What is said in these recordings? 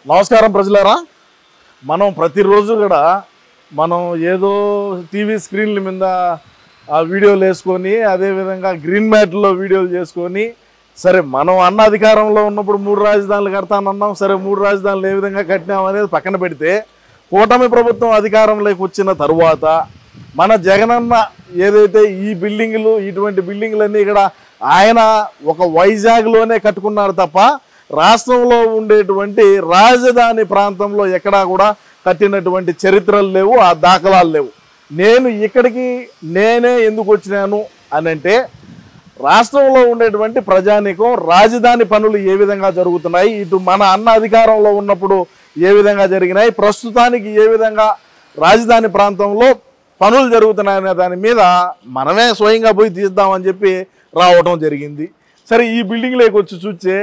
నమస్కారం ప్రజలారా. మనం ప్రతిరోజు కూడా మనం ఏదో టీవీ స్క్రీన్ల మీద ఆ వీడియోలు వేసుకొని అదేవిధంగా గ్రీన్ మ్యాట్లో వీడియోలు చేసుకొని సరే మనం అన్న అధికారంలో ఉన్నప్పుడు 3 రాజధానులు కడతానన్నాం. సరే 3 రాజధానులు ఏ విధంగా కట్టినాం అనేది పక్కన పెడితే కూటమి ప్రభుత్వం అధికారంలోకి వచ్చిన తరువాత మన జగనన్న ఏదైతే ఈ బిల్డింగులు ఇటువంటి బిల్డింగులన్నీ ఇక్కడ ఆయన ఒక వైజాగ్లోనే కట్టుకున్నారు తప్ప రాష్ట్రంలో ఉండేటువంటి రాజధాని ప్రాంతంలో ఎక్కడా కూడా కట్టినటువంటి చరిత్రలు లేవు, ఆ దాఖలాలు లేవు. నేను ఇక్కడికి నేనే ఎందుకు వచ్చినాను అని అంటే రాష్ట్రంలో ఉండేటువంటి ప్రజానీకం రాజధాని పనులు ఏ విధంగా జరుగుతున్నాయి, ఇటు మన అన్న అధికారంలో ఉన్నప్పుడు ఏ విధంగా జరిగినాయి, ప్రస్తుతానికి ఏ విధంగా రాజధాని ప్రాంతంలో పనులు జరుగుతున్నాయనే దాని మీద మనమే స్వయంగా పోయి తీద్దామని చెప్పి రావటం జరిగింది. సరే ఈ బిల్డింగ్లోకి వచ్చి చూస్తే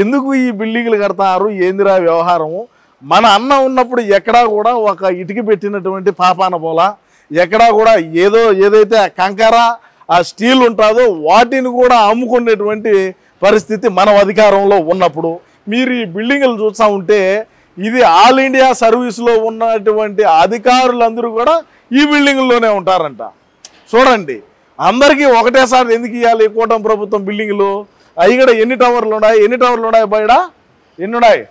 ఎందుకు ఈ బిల్డింగ్లు కడతారు, ఏందిరా వ్యవహారము? మన అన్న ఉన్నప్పుడు ఎక్కడా కూడా ఒక ఇటుక పెట్టినటువంటి పాపాన పోలా, ఎక్కడా కూడా ఏదైతే కంకర ఆ స్టీల్ ఉంటుందో వాటిని కూడా అమ్ముకునేటువంటి పరిస్థితి మన అధికారంలో ఉన్నప్పుడు. మీరు ఈ బిల్డింగులు చూస్తూ ఉంటే ఇది ఆల్ ఇండియా సర్వీస్లో ఉన్నటువంటి అధికారులందరూ కూడా ఈ బిల్డింగుల్లోనే ఉంటారంట. చూడండి, అందరికీ ఒకటేసారి ఎందుకు ఇవ్వాలి కూటమి ప్రభుత్వం బిల్డింగులు? అవి కూడా ఎన్ని టవర్లు ఉన్నాయి బయట? ఎన్ని ఉన్నాయి?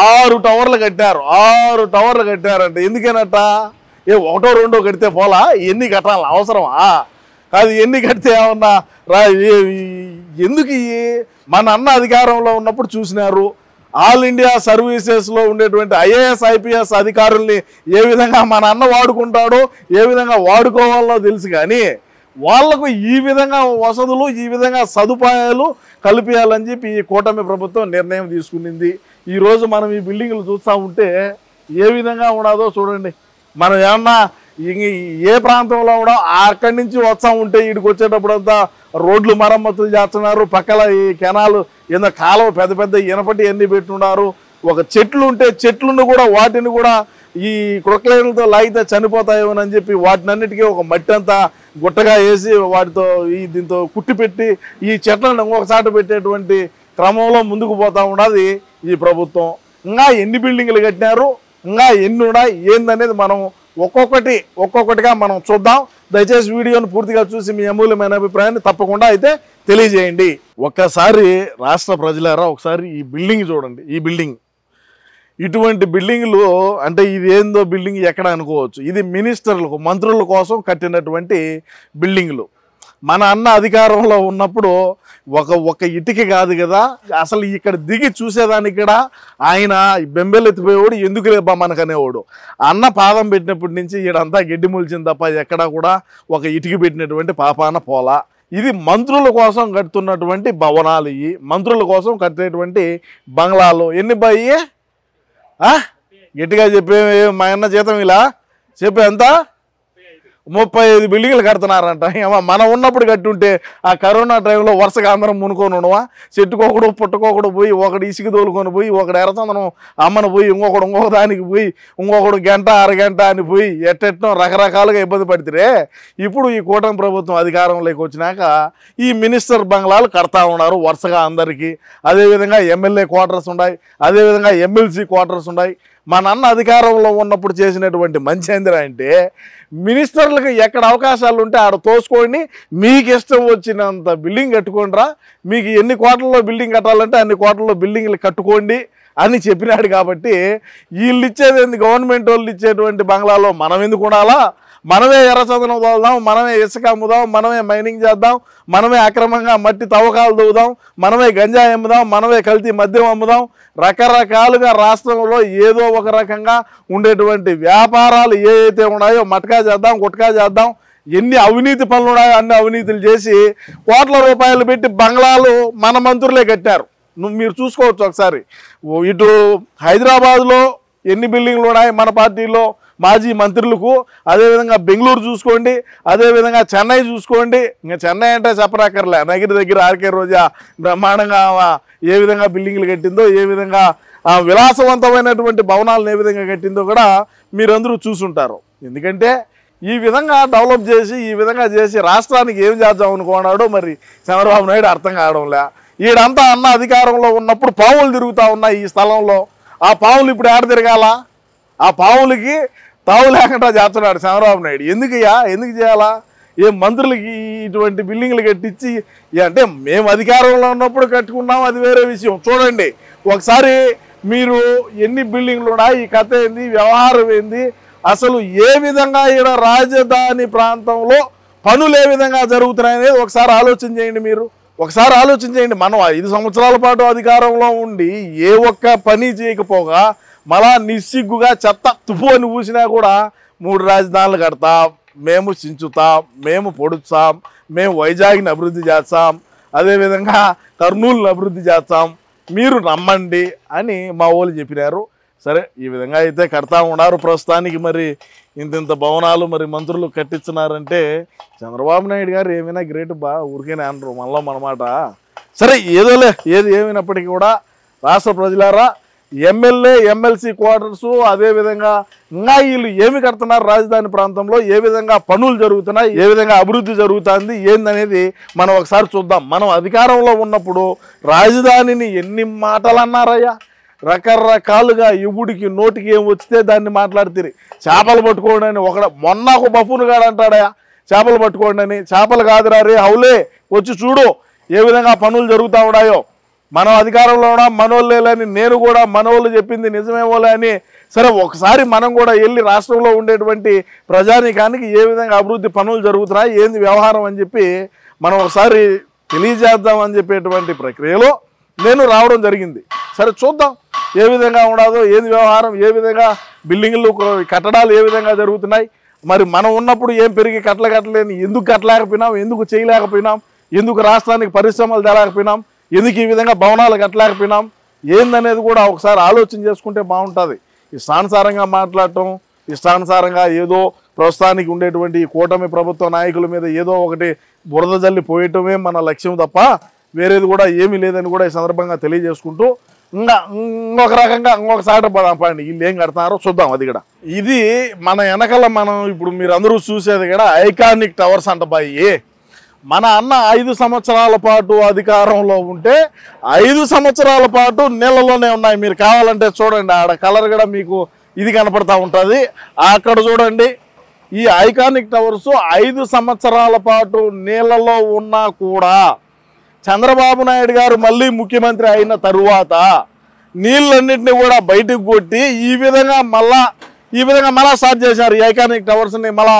6 టవర్లు కట్టారు. 6 టవర్లు కట్టారంట. ఎందుకేనట? ఒకటో రెండో కడితే పోలా, ఎన్ని కట్టాలి అవసరమా? కాదు, ఎన్ని కడితే ఏమన్నా ఎందుకు? మన అన్న అధికారంలో ఉన్నప్పుడు చూసినారు ఆల్ ఇండియా సర్వీసెస్లో ఉండేటువంటి ఐఏఎస్ ఐపీఎస్ అధికారుల్ని ఏ విధంగా మన అన్న వాడుకుంటాడో ఏ విధంగా వాడుకోవాలో తెలుసు. కానీ వాళ్లకు ఈ విధంగా వసతులు ఈ విధంగా సదుపాయాలు కల్పించాలని చెప్పి ఈ కూటమి ప్రభుత్వం నిర్ణయం తీసుకునింది. ఈరోజు మనం ఈ బిల్డింగ్లు చూస్తూ ఉంటే ఏ విధంగా ఉండదో చూడండి. మనం ఏమన్నా ఏ ప్రాంతంలో కూడా అక్కడి నుంచి వస్తూ ఉంటే వీడికి వచ్చేటప్పుడంతా రోడ్లు మరమ్మతులు చేస్తున్నారు, పక్కల ఈ కెనాలు ఏదో కాలువ పెద్ద పెద్ద ఇనపటి అన్నీ పెట్టున్నారు. ఒక చెట్లు ఉంటే చెట్లను కూడా వాటిని కూడా ఈ క్రొక్లైన్లతో లాగితే చనిపోతాయేమోనని చెప్పి వాటినన్నిటికీ ఒక మట్టి అంతా గుట్టగా వేసి వాటితో దీంతో కుట్టి పెట్టి ఈ చెట్లను ఇంకొకసారి పెట్టేటువంటి క్రమంలో ముందుకు పోతూ ఉన్నది ఈ ప్రభుత్వం. ఇంకా ఎన్ని బిల్డింగ్లు కట్టినారు, ఇంకా ఎన్ని ఉన్నాయి ఏందనేది మనం ఒక్కొక్కటిగా మనం చూద్దాం. దయచేసి వీడియోను పూర్తిగా చూసి మీ అమూల్యమైన అభిప్రాయాన్ని తప్పకుండా అయితే తెలియజేయండి. ఒక్కసారి రాష్ట్ర ప్రజలారా ఒకసారి ఈ బిల్డింగ్ చూడండి. ఈ బిల్డింగ్ ఇటువంటి బిల్డింగ్లు అంటే ఇది ఏందో బిల్డింగ్ ఎక్కడ అనుకోవచ్చు. ఇది మినిస్టర్లకు మంత్రుల కోసం కట్టినటువంటి బిల్డింగ్లు. మన అన్న అధికారంలో ఉన్నప్పుడు ఒక ఇటుక కాదు కదా, అసలు ఇక్కడ దిగి చూసేదానికి కూడా ఆయన బెంబెలెత్తిపోయేవాడు, ఎందుకు లేబా మనకనేవాడు. అన్న పాదం పెట్టినప్పటి నుంచి ఈడంతా గడ్డి మూల్చింది తప్ప ఎక్కడా కూడా ఒక ఇటుక పెట్టినటువంటి పాపాన పోలా. ఇది మంత్రుల కోసం కడుతున్నటువంటి భవనాలు, ఇవి మంత్రుల కోసం కట్టేటువంటి బంగ్లాలు. ఎన్ని బాయి గట్టిగా చెప్పే మా అన్న జీతం ఇలా చెప్పే ఎంత? 35 బిల్డింగ్లు కడుతున్నారంట. మనం ఉన్నప్పుడు కట్టుంటే ఆ కరోనా టైంలో వరుసగా అందరం మునుకొని ఉండవా? చెట్టుకొకడు పుట్టుకొకడు పోయి, ఒకడు ఇసుక తోలుకొని పోయి, ఒకడు ఎర్రచందనం అమ్మను పోయి, ఇంకొక దానికి పోయి, ఇంకొకడు గంట అరగంట అని పోయి ఎట్టెట్టడం రకరకాలుగా ఇబ్బంది పడితే ఇప్పుడు ఈ కూటమి ప్రభుత్వం అధికారంలోకి వచ్చినాక ఈ మినిస్టర్ బంగ్లాలు కడతా ఉన్నారు వరుసగా అందరికీ. అదేవిధంగా ఎమ్మెల్యే క్వార్టర్స్ ఉన్నాయి, అదేవిధంగా ఎమ్మెల్సీ క్వార్టర్స్ ఉన్నాయి. మా నాన్న అధికారంలో ఉన్నప్పుడు చేసినటువంటి మంచి ఏందిరా అంటే మినిస్టర్లకు ఎక్కడ అవకాశాలు ఉంటే ఆడ తోసుకోండి, మీకు ఇష్టం వచ్చినంత బిల్డింగ్ కట్టుకోండిరా, మీకు ఎన్ని కోట్లలో బిల్డింగ్ కట్టాలంటే అన్ని కోట్లలో బిల్డింగ్లు కట్టుకోండి అని చెప్పినాడు. కాబట్టి వీళ్ళు ఇచ్చేది ఏంది, గవర్నమెంట్ వాళ్ళు ఇచ్చేటువంటి బంగ్లాలో మనం ఎందుకు ఉండాలా? మనమే ఎర్రచందనం తోలుదాం, మనమే ఇసుక అమ్ముదాం, మనమే మైనింగ్ చేద్దాం, మనమే అక్రమంగా మట్టి తవ్వకాలు తవ్వుదాం, మనమే గంజాయి అమ్ముదాం, మనమే కల్తీ మద్యం అమ్ముదాం. రకరకాలుగా రాష్ట్రంలో ఏదో ఒక రకంగా ఉండేటువంటి వ్యాపారాలు ఏవైతే ఉన్నాయో మట్కా చేద్దాం, గుట్కా చేద్దాం. ఎన్ని అవినీతి పనులు ఉన్నాయో అన్ని అవినీతులు చేసి కోట్ల రూపాయలు పెట్టి బంగ్లాలు మన మంత్రులే కట్టారు. మీరు చూసుకోవచ్చు ఒకసారి. ఇటు హైదరాబాద్లో ఎన్ని బిల్డింగ్లు ఉన్నాయి మన పార్టీలో మాజీ మంత్రులకు, అదేవిధంగా బెంగళూరు చూసుకోండి, అదేవిధంగా చెన్నై చూసుకోండి. ఇంకా చెన్నై అంటే చెప్పరాకర్లే, నగిరి దగ్గర ఆర్కే రోజా బ్రహ్మాండంగా ఏ విధంగా బిల్డింగ్లు కట్టిందో, ఏ విధంగా విలాసవంతమైనటువంటి భవనాలను ఏ విధంగా కట్టిందో కూడా మీరందరూ చూసుంటారు. ఎందుకంటే ఈ విధంగా డెవలప్ చేసి ఈ విధంగా చేసి రాష్ట్రానికి ఏం చేద్దాం అనుకున్నాడో మరి చంద్రబాబు నాయుడు అర్థం కావడంలే. ఈడంతా అన్న అధికారంలో ఉన్నప్పుడు పావులు తిరుగుతూ ఉన్నాయి ఈ స్థలంలో. ఆ పాములు ఇప్పుడు ఏడ తిరగాల? ఆ పాములకి తావు లేకుండా చేస్తున్నాడు చంద్రబాబు నాయుడు. ఎందుకు చేయాలా? ఏ మంత్రులకి ఇటువంటి బిల్డింగ్లు కట్టించి అంటే మేము అధికారంలో ఉన్నప్పుడు కట్టుకున్నాం, అది వేరే విషయం. చూడండి ఒకసారి మీరు ఎన్ని బిల్డింగ్లు ఉన్నాయి, ఈ కథ ఏంది, వ్యవహారం ఏంది, అసలు ఏ విధంగా ఈడ రాజధాని ప్రాంతంలో పనులు ఏ విధంగా జరుగుతున్నాయనేది ఒకసారి ఆలోచన చేయండి. మీరు ఒకసారి ఆలోచన చేయండి. మనం 5 సంవత్సరాల పాటు అధికారంలో ఉండి ఏ ఒక్క పని చేయకపోగా మళ్ళా నిస్సిగ్గుగా చెత్త తుప్పు అని ఊసినా కూడా 3 రాజధానులు కడతాం, మేము చించుతాం, మేము పొడుస్తాం, మేము వైజాగ్ని అభివృద్ధి చేస్తాం, అదేవిధంగా కర్నూలుని అభివృద్ధి చేస్తాం, మీరు నమ్మండి అని మా వాళ్ళు చెప్పినారు. సరే ఈ విధంగా అయితే కడతా ఉన్నారు. ప్రస్తుతానికి మరి ఇంత భవనాలు మరి మంత్రులు కట్టించున్నారంటే చంద్రబాబు నాయుడు గారు ఏమైనా గ్రేట్ ఊరికేనే అనరు మళ్ళీ మనమాట. సరే ఏదోలే, ఏది ఏమైనప్పటికీ కూడా రాష్ట్ర ప్రజలారా ఎమ్మెల్యే ఎమ్మెల్సీ క్వార్టర్సు అదేవిధంగా ఇంకా వీళ్ళు ఏమి కడుతున్నారు రాజధాని ప్రాంతంలో, ఏ విధంగా పనులు జరుగుతున్నాయి, ఏ విధంగా అభివృద్ధి జరుగుతుంది ఏందనేది మనం ఒకసారి చూద్దాం. మనం అధికారంలో ఉన్నప్పుడు రాజధానిని ఎన్ని మాటలు అన్నారయ్యా, రకరకాలుగా ఇవుడికి నోటికి ఏం వచ్చితే దాన్ని మాట్లాడుతుంది. చేపలు పట్టుకోండి అని మొన్న ఒక బఫూన్ గాడు అంటాడయా చేపలు పట్టుకోండి అని. చేపలు కాదురా రే హౌలే, వచ్చి చూడు ఏ విధంగా పనులు జరుగుతూ ఉన్నాయో. మనం అధికారంలో ఉన్నాం, మనోళ్ళేలని నేను కూడా మనోళ్ళు చెప్పింది నిజమేమోలే అని. సరే ఒకసారి మనం కూడా వెళ్ళి రాష్ట్రంలో ఉండేటువంటి ప్రజానీకానికి ఏ విధంగా అభివృద్ధి పనులు జరుగుతున్నాయి, ఏంది వ్యవహారం అని చెప్పి మనం ఒకసారి తెలియజేద్దామని చెప్పేటువంటి ప్రక్రియలో నేను రావడం జరిగింది. సరే చూద్దాం ఏ విధంగా ఉండదో, ఏంది వ్యవహారం, ఏ విధంగా బిల్డింగ్లు కట్టడాలు ఏ విధంగా జరుగుతున్నాయి. మరి మనం ఉన్నప్పుడు ఏం పెరిగి కట్టలేని, ఎందుకు కట్టలేకపోయినాం, ఎందుకు చేయలేకపోయినాం, ఎందుకు రాష్ట్రానికి పరిశ్రమలు తేలేకపోయినాం, ఎందుకు ఈ విధంగా భవనాలు కట్టలేకపోయినాం ఏందనేది కూడా ఒకసారి ఆలోచన చేసుకుంటే బాగుంటుంది. ఇష్టానుసారంగా మాట్లాడటం, ఇష్టానుసారంగా ఏదో ప్రస్తుతానికి ఉండేటువంటి కూటమి ప్రభుత్వ నాయకుల మీద ఏదో ఒకటి బురద జల్లి పోయటమే మన లక్ష్యం తప్ప వేరేది కూడా ఏమీ లేదని కూడా ఈ సందర్భంగా తెలియజేసుకుంటూ ఇంకొక రకంగా ఇంకొకసారి పడండి వీళ్ళు ఏం కడుతున్నారో చూద్దాం. అది కూడా ఇది మన వెనకాల మనం ఇప్పుడు మీరు అందరూ చూసేది కూడా ఐకానిక్ టవర్స్ అంట బాయి. మన అన్న 5 సంవత్సరాల పాటు అధికారంలో ఉంటే 5 సంవత్సరాల పాటు నీళ్ళలోనే ఉన్నాయి. మీరు కావాలంటే చూడండి, ఆడ కలర్ కూడా మీకు ఇది కనపడతా ఉంటుంది. అక్కడ చూడండి ఈ ఐకానిక్ టవర్స్ 5 సంవత్సరాల పాటు నీళ్ళలో ఉన్నా కూడా చంద్రబాబు నాయుడు గారు మళ్ళీ ముఖ్యమంత్రి అయిన తరువాత నీళ్ళన్నింటినీ కూడా బయటకు కొట్టి ఈ విధంగా మళ్ళా స్టార్ట్ చేశారు. ఈ ఐకానిక్ టవర్స్ని మళ్ళా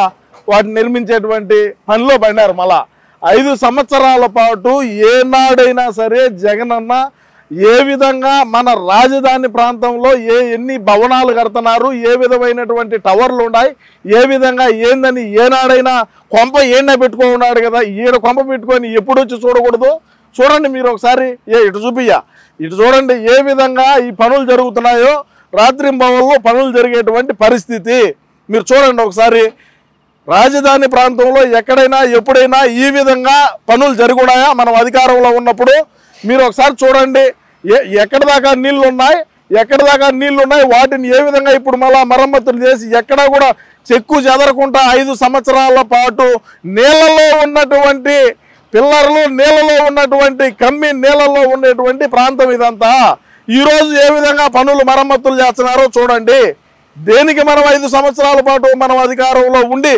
వాటిని నిర్మించేటువంటి పనిలో పడినారు. మళ్ళా 5 సంవత్సరాల పాటు ఏనాడైనా సరే జగనన్న ఏ విధంగా మన రాజధాని ప్రాంతంలో ఎన్ని భవనాలు కడుతున్నారు, ఏ విధమైనటువంటి టవర్లు ఉన్నాయి, ఏ విధంగా ఏందని ఏనాడైనా కొంప ఏనా పెట్టుకున్నాడు కదా. ఈడ కొంప పెట్టుకొని ఎప్పుడు వచ్చి చూడకూడదు. చూడండి మీరు ఒకసారి ఇటు చూపియ్యా, ఇటు చూడండి ఏ విధంగా ఈ పనులు జరుగుతున్నాయో. రాత్రింబవల్లో పనులు జరిగేటువంటి పరిస్థితి మీరు చూడండి ఒకసారి. రాజధాని ప్రాంతంలో ఎక్కడైనా ఎప్పుడైనా ఈ విధంగా పనులు జరుగున్నాయా మనం అధికారంలో ఉన్నప్పుడు? మీరు ఒకసారి చూడండి ఎక్కడి దాకా నీళ్లు ఉన్నాయి, వాటిని ఏ విధంగా ఇప్పుడు మళ్ళా మరమ్మతులు చేసి ఎక్కడా కూడా చెక్కు చెదరకుండా 5 సంవత్సరాల పాటు నీళ్ళలో ఉన్నటువంటి పిల్లర్లు, నీళ్ళలో ఉన్నటువంటి కమ్మి, నీళ్ళలో ఉండేటువంటి ప్రాంతం ఇదంతా ఈరోజు ఏ విధంగా పనులు మరమ్మతులు చేస్తున్నారో చూడండి. దేనికి మనం 5 సంవత్సరాల పాటు మనం అధికారంలో ఉండి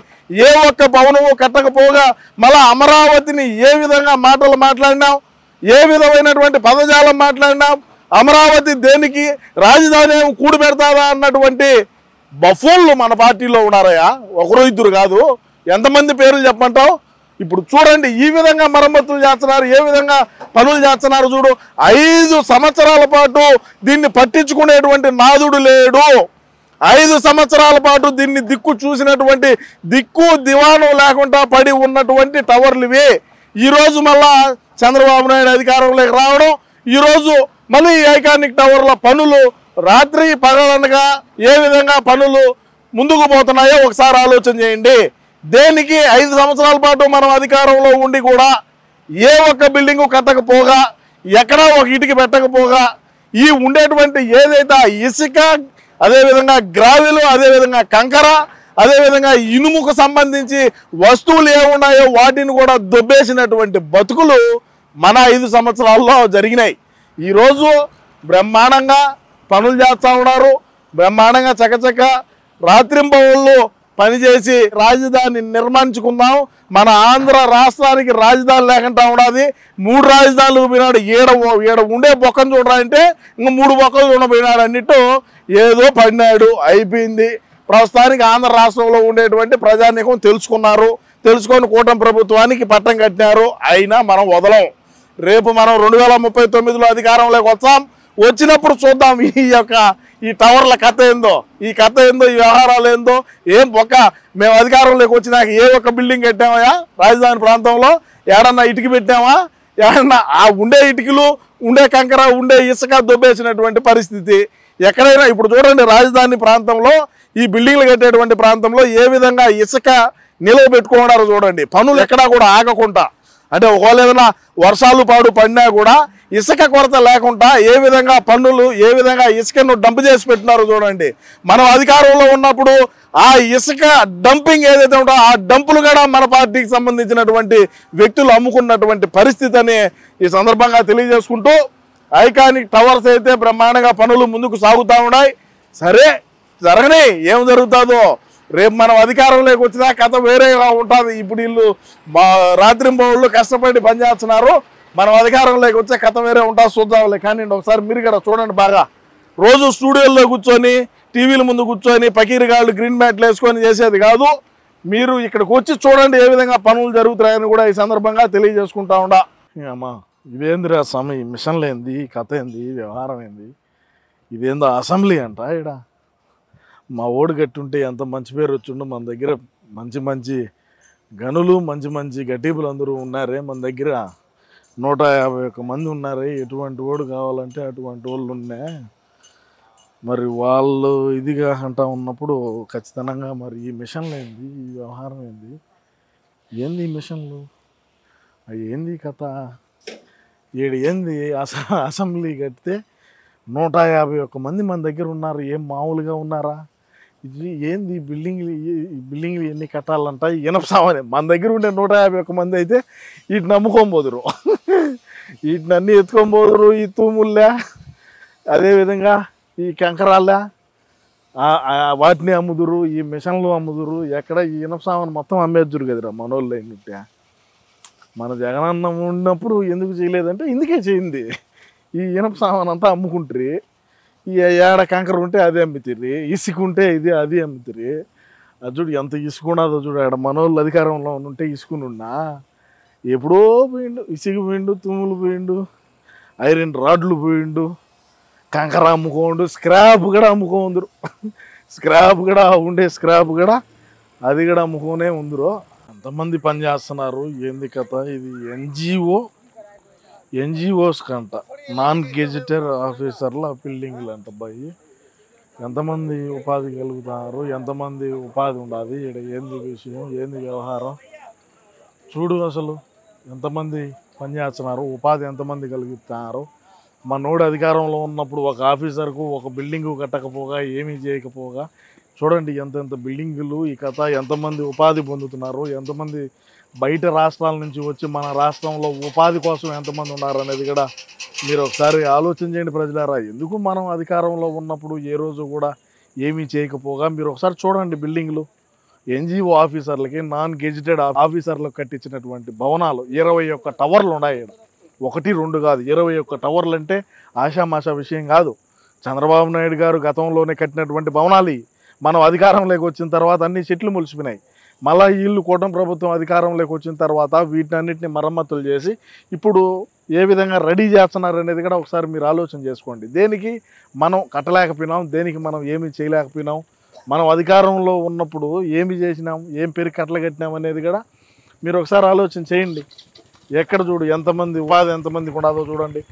ఏ ఒక్క భవనము కట్టకపోగా మళ్ళా అమరావతిని ఏ విధంగా మాటలు మాట్లాడినాం, ఏ విధమైనటువంటి పదజాలం మాట్లాడినాం, అమరావతి దేనికి రాజధాని కూడి పెడతాదా అన్నటువంటి బఫూన్లు మన పార్టీలో ఉన్నారయ్యా. ఒకరు ఇద్దరు కాదు, ఎంతమంది పేర్లు చెప్పమంటావు? ఇప్పుడు చూడండి ఈ విధంగా మరమ్మతులు చేస్తున్నారు, ఏ విధంగా పనులు చేస్తున్నారు చూడు. 5 సంవత్సరాల పాటు దీన్ని పట్టించుకునేటువంటి నాదుడు లేడు. 5 సంవత్సరాల పాటు దీన్ని చూసినటువంటి దిక్కు దివాణం లేకుండా పడి ఉన్నటువంటి టవర్లు ఇవి. ఈరోజు మళ్ళా చంద్రబాబు నాయుడు అధికారంలోకి రావడం, ఈరోజు మళ్ళీ ఐకానిక్ టవర్ల పనులు రాత్రి పగలనగా ఏ విధంగా పనులు ముందుకు పోతున్నాయో ఒకసారి ఆలోచన చేయండి. దేనికి 5 సంవత్సరాల పాటు మనం అధికారంలో ఉండి కూడా ఏ ఒక్క బిల్డింగు కట్టకపోగా, ఎక్కడా ఒక ఇటుక పెట్టకపోగా, ఈ ఉండేటువంటి ఏదైతే ఇసుక, అదేవిధంగా గ్రావెలు, అదేవిధంగా కంకర, అదేవిధంగా ఇనుముకు సంబంధించి వస్తువులు ఏమున్నాయో వాటిని కూడా దొబ్బేసినటువంటి బతుకులు మన 5 సంవత్సరాల్లో జరిగినాయి. ఈరోజు బ్రహ్మాండంగా పనులు చేస్తూ ఉన్నారు. బ్రహ్మాండంగా చకచక రాత్రింబవళ్ళు పనిచేసి రాజధాని నిర్మించుకుందాం. మన ఆంధ్ర రాష్ట్రానికి రాజధాని లేకుండా ఉన్నది. 3 రాజధానులు పోయినాడు. ఈడ ఉండే బొక్కను చూడరా అంటే ఇంకా 3 బొక్కలు చూడబోయినాడు అన్నట్టు ఏదో పడినాడు. అయిపోయింది. ప్రస్తుతానికి ఆంధ్ర రాష్ట్రంలో ఉండేటువంటి ప్రజానీకం తెలుసుకొని కూటమి ప్రభుత్వానికి పట్టం కట్టినారు. అయినా మనం వదలం. రేపు మనం 2039లో అధికారంలోకి వస్తాం. వచ్చినప్పుడు చూద్దాం ఈ టవర్ల కథ ఏందో, ఈ వ్యవహారాలు ఏందో. ఏం మేము అధికారంలోకి వచ్చినాక ఏ ఒక్క బిల్డింగ్ కట్టామయ్యా రాజధాని ప్రాంతంలో? ఏడన్నా ఇటుక పెట్టామా? ఏడన్నా ఆ ఉండే ఇటుకలు, ఉండే కంకర, ఉండే ఇసుక దొబ్బేసినటువంటి పరిస్థితి ఎక్కడైనా. ఇప్పుడు చూడండి, రాజధాని ప్రాంతంలో ఈ బిల్డింగ్లు కట్టేటువంటి ప్రాంతంలో ఏ విధంగా ఇసుక నిలవ పెట్టుకున్నారో చూడండి. పనులు ఎక్కడా కూడా ఆగకుండా, అంటే ఒకవేళ ఏదైనా వర్షాలు పడినా కూడా ఇసుక కొరత లేకుండా ఏ విధంగా ఇసుకను డంప్ చేసి పెట్టినారో చూడండి. మనం అధికారంలో ఉన్నప్పుడు ఆ ఇసుక డంపింగ్ ఏదైతే ఉంటో ఆ డంపులు కూడా మన పార్టీకి సంబంధించినటువంటి వ్యక్తులు అమ్ముకున్నటువంటి పరిస్థితి అని ఈ సందర్భంగా తెలియజేసుకుంటూ, ఐకానిక్ టవర్స్ అయితే బ్రహ్మాండంగా పనులు ముందుకు సాగుతూ ఉన్నాయి. సరే జరగని, ఏం జరుగుతుందో రేపు మనం అధికారంలోకి వచ్చినా కథ వేరేగా ఉంటుంది. ఇప్పుడు వీళ్ళు రాత్రింబవళ్ళు కష్టపడి పనిచేస్తున్నారు. మనం అధికారంలోకి వచ్చే కథ వేరే ఉంటుంది. చూద్దాంలే. కానీ ఒకసారి మీరు కూడా చూడండి. బాగా రోజు స్టూడియోల్లో కూర్చొని టీవీల ముందు కూర్చొని పకీరిగాళ్ళు గ్రీన్ మ్యాట్లు వేసుకొని చేసేది కాదు. మీరు ఇక్కడికి వచ్చి చూడండి ఏ విధంగా పనులు జరుగుతాయని కూడా ఈ సందర్భంగా తెలియజేసుకుంటా ఉండా. అమ్మా ఇవేందిరా సమయం, మిషన్లు ఏంది, కథ ఏంది, వ్యవహారం ఏంది, ఇదేందో అసెంబ్లీ అంట. ఇక్కడ మా ఓడి కట్టుంటే ఎంత మంచి పేరు వచ్చిండో. మన దగ్గర మంచి గనులు, మంచి గట్టిపులు అందరూ ఉన్నారే. మన దగ్గర 151 మంది ఉన్నారే. ఎటువంటి ఓడు కావాలంటే అటువంటి వాళ్ళు ఉన్నాయి. మరి వాళ్ళు ఇదిగా అంటా ఉన్నప్పుడు ఖచ్చితంగా మరి ఈ మిషన్లు ఏంది, ఈ వ్యవహారం ఏంది ఈ మిషన్లు, అవి ఏంది కథ, ఏంది అసెంబ్లీ కడితే 151 మంది మన దగ్గర ఉన్నారు. ఏం మామూలుగా ఉన్నారా? ఇది ఏంది బిల్డింగ్లు ఎన్ని కట్టాలంట? ఇనప సామాన్యం మన దగ్గర ఉండే 151 మంది అయితే వీటిని అమ్ముకోబోదురు. వీటిని అన్నీ ఎత్తుకోబోదురు. ఈ తూముల్లా, అదేవిధంగా ఈ కంకరాల్లా వాటిని అమ్ముదురు, ఈ మిషన్లు అమ్ముదురు. ఎక్కడ ఈ ఇనప సామాన్ మొత్తం అమ్మేద్దురు కదరా మనోళ్ళు. ఏంటంటే మన జగనన్న ఉన్నప్పుడు ఎందుకు చేయలేదంటే ఇందుకే చేయింది. ఈ ఇనప సామాన్ అంతా అమ్ముకుంటారు. ఈ ఏడ కంకర ఉంటే అదే అమ్ముతారు, ఇసుక ఉంటే అది అమ్ముతారు. అది చూడు ఎంత ఇసుకున్నదో చూడు. ఆడ మనోళ్ళు అధికారంలో ఉంటే ఇసుకునున్నా ఎప్పుడో పోయిండు. ఇసుక పోయిండు, తుమ్ములు పోయిండు, ఐరన్ రాడ్లు పోయిండు, కంకర అమ్ముకోండు, స్క్రాప్ కూడా అమ్ముకోందరు. స్క్రాప్ కూడా ఉండే స్క్రాప్ కూడా అది కూడా అమ్ముకోనే ఉందరు. ఎంతమంది పని చేస్తున్నారు, ఏంది కథ? ఇది ఎన్జిఓస్ కంట, నాన్ గెజిటెడ్ ఆఫీసర్ల బిల్డింగ్లు అంట. అబ్బాయి ఎంతమంది ఉపాధి కలుగుతున్నారు, ఎంతమంది ఉపాధి ఉండాలి, ఇక్కడ ఏంది విషయం, ఏంది వ్యవహారం చూడు. అసలు ఎంతమంది పనిచేస్తున్నారు, ఉపాధి ఎంతమంది కలుగుతున్నారు. మనోడు అధికారంలో ఉన్నప్పుడు ఒక ఆఫీసర్కు ఒక బిల్డింగు కట్టకపోగా, ఏమీ చేయకపోగా చూడండి ఎంత బిల్డింగులు, ఈ కథ ఎంతమంది ఉపాధి పొందుతున్నారు, ఎంతమంది బయట రాష్ట్రాల నుంచి వచ్చి మన రాష్ట్రంలో ఉపాధి కోసం ఎంతమంది ఉన్నారు అనేది కూడా మీరు ఒకసారి ఆలోచన చేయండి ప్రజలారా. ఎందుకు మనం అధికారంలో ఉన్నప్పుడు ఏ రోజు కూడా ఏమీ చేయకపోగా మీరు ఒకసారి చూడండి బిల్డింగ్లు. ఎన్జిఓ ఆఫీసర్లకి, నాన్ గెజిటెడ్ ఆఫీసర్లకు కట్టించినటువంటి భవనాలు 21 టవర్లు ఉన్నాయి. 1, 2 కాదు, 21 టవర్లు అంటే ఆషామాషా విషయం కాదు. చంద్రబాబు నాయుడు గారు గతంలోనే కట్టినటువంటి భవనాలు. మనం అధికారంలోకి వచ్చిన తర్వాత అన్ని చెట్లు మొలిచిపోయినాయి. మళ్ళీ వీళ్ళు కూటమి ప్రభుత్వం అధికారంలోకి వచ్చిన తర్వాత వీటన్నిటిని మరమ్మతులు చేసి ఇప్పుడు ఏ విధంగా రెడీ చేస్తున్నారు అనేది కూడా ఒకసారి మీరు ఆలోచన చేసుకోండి. దేనికి మనం కట్టలేకపోయినాం, దేనికి మనం ఏమీ చేయలేకపోయినాం, మనం అధికారంలో ఉన్నప్పుడు ఏమి చేసినాం, ఏం పేరు కట్టలు కట్టినాం అనేది కూడా మీరు ఒకసారి ఆలోచన చేయండి. ఎక్కడ చూడు ఎంతమంది ఉపాధి ఎంతమందికి ఉండదో చూడండి,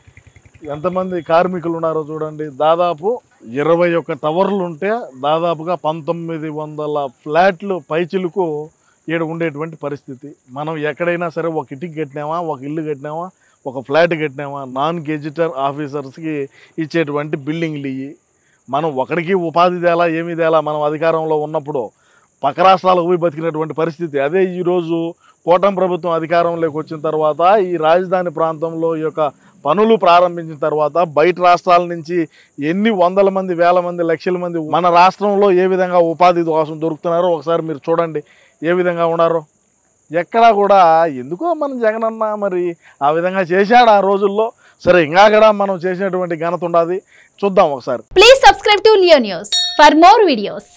ఎంతమంది కార్మికులు ఉన్నారో చూడండి. దాదాపు 21 టవర్లు ఉంటే దాదాపుగా 1900 ఫ్లాట్లు పైచిలకు ఈడ ఉండేటువంటి పరిస్థితి. మనం ఎక్కడైనా సరే ఒక ఇంటికి కట్టినామా, ఒక ఇల్లు కట్టినామా, ఒక ఫ్లాట్ కట్టినామా, నాన్ గెజిటెడ్ ఆఫీసర్స్కి ఇచ్చేటువంటి బిల్డింగ్లు ఇవి. మనం ఒకరికి ఉపాధి తేలా, ఏమీ తేలా. మనం అధికారంలో ఉన్నప్పుడు పక్క రాష్ట్రాలకు పోయి బతికినటువంటి పరిస్థితి. అదే ఈరోజు కూటమి ప్రభుత్వం అధికారంలోకి వచ్చిన తర్వాత ఈ రాజధాని ప్రాంతంలో ఈ యొక్క పనులు ప్రారంభించిన తర్వాత బయట రాష్ట్రాల నుంచి ఎన్ని వందల మంది, వేల మంది, లక్షల మంది మన రాష్ట్రంలో ఏ విధంగా ఉపాధి కోసం దొరుకుతున్నారో ఒకసారి మీరు చూడండి, ఏ విధంగా ఉన్నారో. ఎక్కడా కూడా ఎందుకో మన జగనన్న మరి ఆ విధంగా చేశాడు ఆ రోజుల్లో. సరే, ఇంకా కూడా మనం చేసినటువంటి ఘనత ఉండదు, చూద్దాం ఒకసారి. Please subscribe to Leo news for more videos.